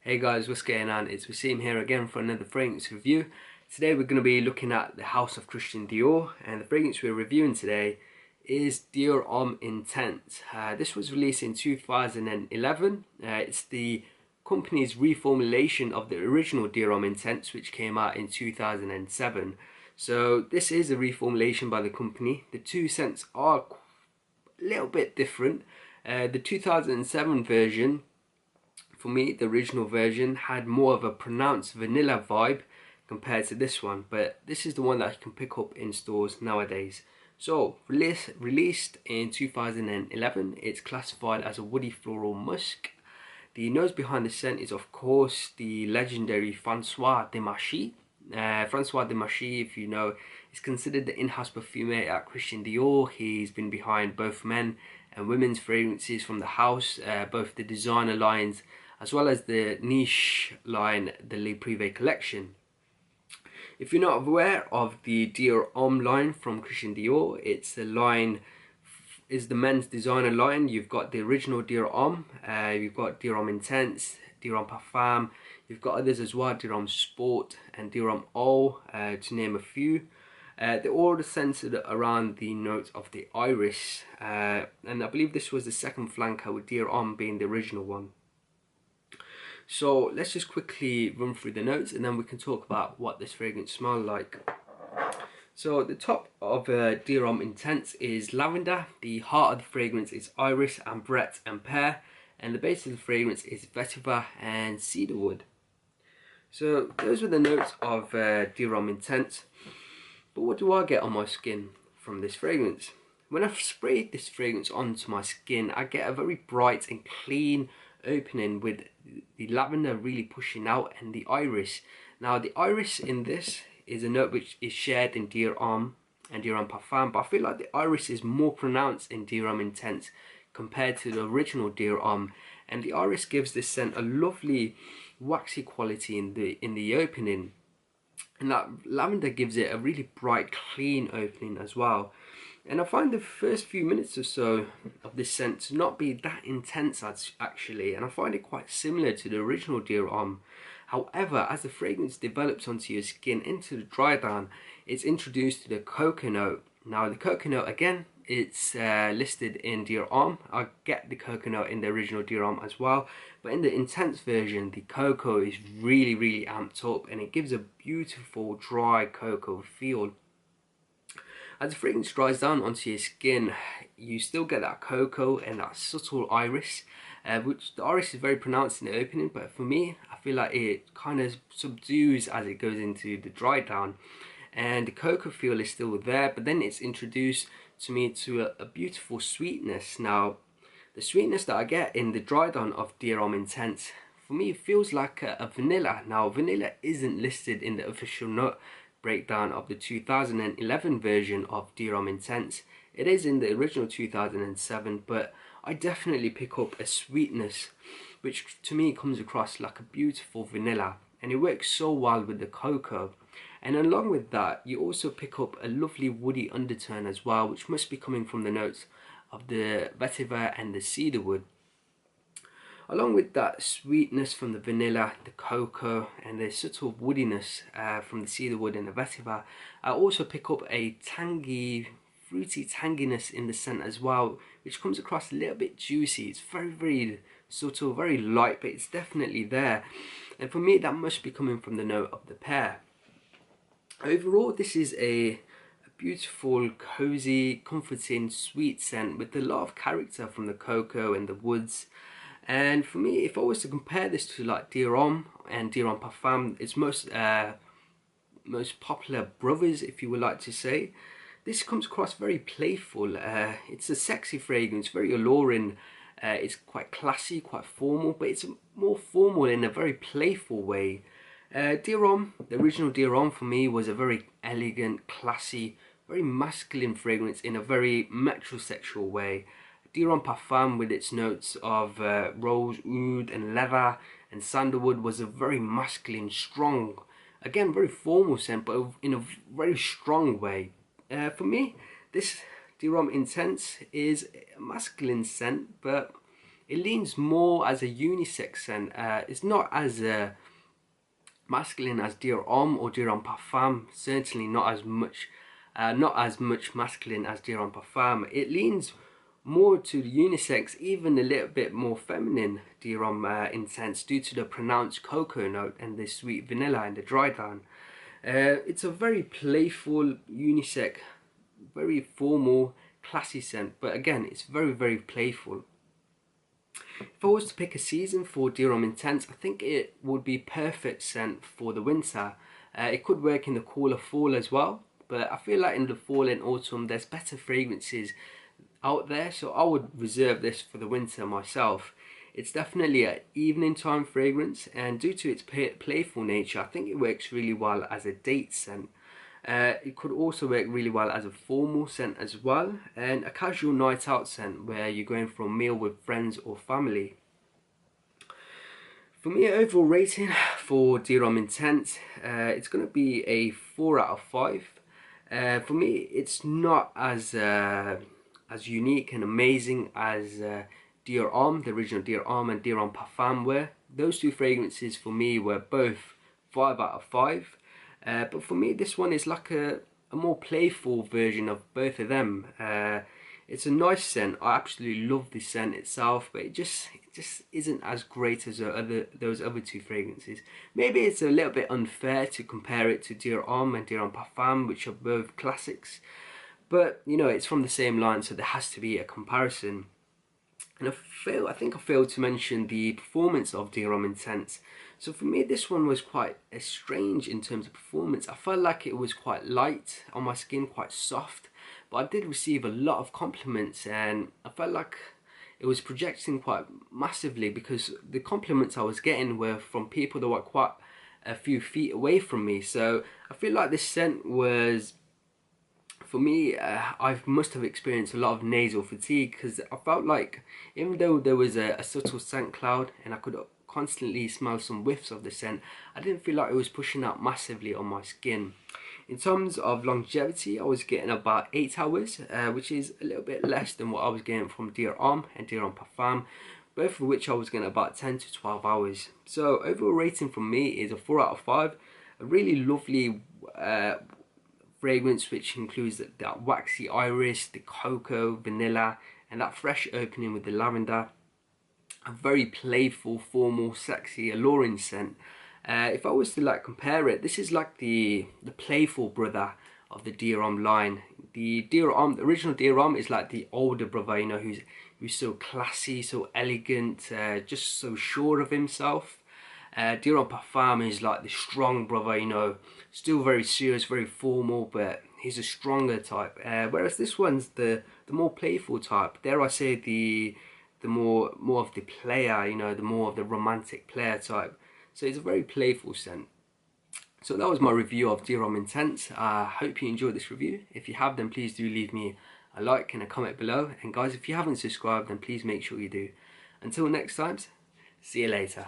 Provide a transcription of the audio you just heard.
Hey guys, what's going on? It's Waseem here again for another fragrance review. Today we're going to be looking at the House of Christian Dior, and the fragrance we're reviewing today is Dior Homme Intense. This was released in 2011. It's the company's reformulation of the original Dior Homme Intense, which came out in 2007. So this is a reformulation by the company. The two scents are a little bit different. The 2007 version, for me, the original version had more of a pronounced vanilla vibe compared to this one, but this is the one that you can pick up in stores nowadays. So, released in 2011, it's classified as a woody floral musk. The nose behind the scent is, of course, the legendary Francois de Marchi. Francois de Marchi, if you know, is considered the in-house perfumer at Christian Dior. He's been behind both men and women's fragrances from the house, both the designer lines as well as the niche line, the Le Privé collection. If you're not aware of the Dior Homme line from Christian Dior, it's the line is the men's designer line. You've got the original Dior Homme, you've got Dior Homme Intense, Dior Homme Parfum, you've got others as well, Dior Homme Sport and Dior Homme Eau, to name a few. They're all centered around the note of the iris, and I believe this was the second flanker, with Dior Homme being the original one. So let's just quickly run through the notes and then we can talk about what this fragrance smells like. So the top of Dior Homme Intense is lavender, the heart of the fragrance is iris, ambrette and pear, and the base of the fragrance is vetiver and cedarwood. So those were the notes of Dior Homme Intense. But what do I get on my skin from this fragrance? When I've sprayed this fragrance onto my skin, I get a very bright and clean opening with the lavender really pushing out and the iris. Now the iris in this is a note which is shared in Dior Homme and Dior Homme Parfum, but I feel like the iris is more pronounced in Dior Homme Intense compared to the original Dior Homme, and the iris gives this scent a lovely waxy quality in the opening, and that lavender gives it a really bright clean opening as well. And I find the first few minutes or so of this scent to not be that intense actually, and I find it quite similar to the original Dior Homme. However, as the fragrance develops onto your skin into the dry down, it's introduced to the cocoa note. Now the cocoa note, again, it's listed in Dior Homme. I get the cocoa note in the original Dior Homme as well, but in the intense version the cocoa is really amped up and it gives a beautiful dry cocoa feel. As the fragrance dries down onto your skin, you still get that cocoa and that subtle iris, which the iris is very pronounced in the opening, but for me, I feel like it kind of subdues as it goes into the dry down. And the cocoa feel is still there, but then it's introduced to me to a beautiful sweetness. Now, the sweetness that I get in the dry down of Dior Homme Intense, for me, it feels like a vanilla. Now, vanilla isn't listed in the official note breakdown of the 2011 version of Dior Homme Intense. It is in the original 2007, but I definitely pick up a sweetness which to me comes across like a beautiful vanilla, and it works so well with the cocoa. And along with that, you also pick up a lovely woody undertone as well, which must be coming from the notes of the vetiver and the cedarwood. Along with that sweetness from the vanilla, the cocoa, and the subtle woodiness from the cedarwood and the vetiver, I also pick up a tangy, fruity tanginess in the scent as well, which comes across a little bit juicy. It's very subtle, very light, but it's definitely there. And for me, that must be coming from the note of the pear. Overall, this is a beautiful, cozy, comforting, sweet scent with a lot of character from the cocoa and the woods. And for me, if I was to compare this to like Dior Homme and Dior Homme Parfum, its most popular brothers, if you would like to say, this comes across very playful. It's a sexy fragrance, very alluring. It's quite classy, quite formal, but it's more formal in a very playful way. Dior Homme, the original Dior Homme for me, was a very elegant, classy, very masculine fragrance in a very metrosexual way. Dior Homme Parfum, with its notes of rose, oud and leather and sandalwood, was a very masculine, strong, again very formal scent, but in a very strong way. For me, this Dior Homme Intense is a masculine scent, but it leans more as a unisex scent. It's not as masculine as Dior Homme or Dior Homme Parfum. Certainly not as much masculine as Dior Homme Parfum. It leans more to the unisex, even a little bit more feminine Dior Homme Intense, due to the pronounced cocoa note and the sweet vanilla and the dry down. It's a very playful, unisex, very formal, classy scent, but again, it's very, very playful. If I was to pick a season for Dior Homme Intense, I think it would be perfect scent for the winter. It could work in the cooler fall as well, but I feel like in the fall and autumn there's better fragrances out there, so I would reserve this for the winter myself. It's definitely an evening time fragrance, and due to its playful nature, I think it works really well as a date scent. It could also work really well as a formal scent as well, and a casual night out scent where you're going for a meal with friends or family. For me, overall rating for Dior Homme Intense, it's going to be a 4 out of 5. For me, it's not as unique and amazing as Dior Homme, the original Dior Homme, and Dior Homme Parfum were. Those two fragrances for me were both 5 out of 5. But for me, this one is like a more playful version of both of them. It's a nice scent. I absolutely love the scent itself, but it just isn't as great as those other two fragrances. Maybe it's a little bit unfair to compare it to Dior Homme and Dior Homme Parfum, which are both classics. But you know, it's from the same line, so there has to be a comparison. And I think I failed to mention the performance of Dior Homme Intense. So for me, this one was quite strange in terms of performance. I felt like it was quite light on my skin, quite soft, but I did receive a lot of compliments, and I felt like it was projecting quite massively because the compliments I was getting were from people that were quite a few feet away from me. So I feel like this scent was, for me, I must have experienced a lot of nasal fatigue, because I felt like even though there was a subtle scent cloud and I could constantly smell some whiffs of the scent, I didn't feel like it was pushing out massively on my skin. In terms of longevity, I was getting about 8 hours, which is a little bit less than what I was getting from Dior Homme and Dior Homme Parfum, both of which I was getting about 10 to 12 hours. So overall rating from me is a 4 out of 5. A really lovely fragrance, which includes that waxy iris, the cocoa, vanilla, and that fresh opening with the lavender. A very playful, formal, sexy, alluring scent. If I was to like compare it, this is like the playful brother of the Dior Homme line. The Dior Homme, the original Dior Homme, is like the older brother, you know, who's so classy, so elegant, just so sure of himself. Dior Homme Parfum is like the strong brother, you know, still very serious, very formal, but he's a stronger type. Whereas this one's the more playful type. Dare I say the more of the player, you know, the more of the romantic player type. So it's a very playful scent. So that was my review of Dior Homme Intense. I hope you enjoyed this review. If you have, then please do leave me a like and a comment below. And guys, if you haven't subscribed, then please make sure you do. Until next time, see you later.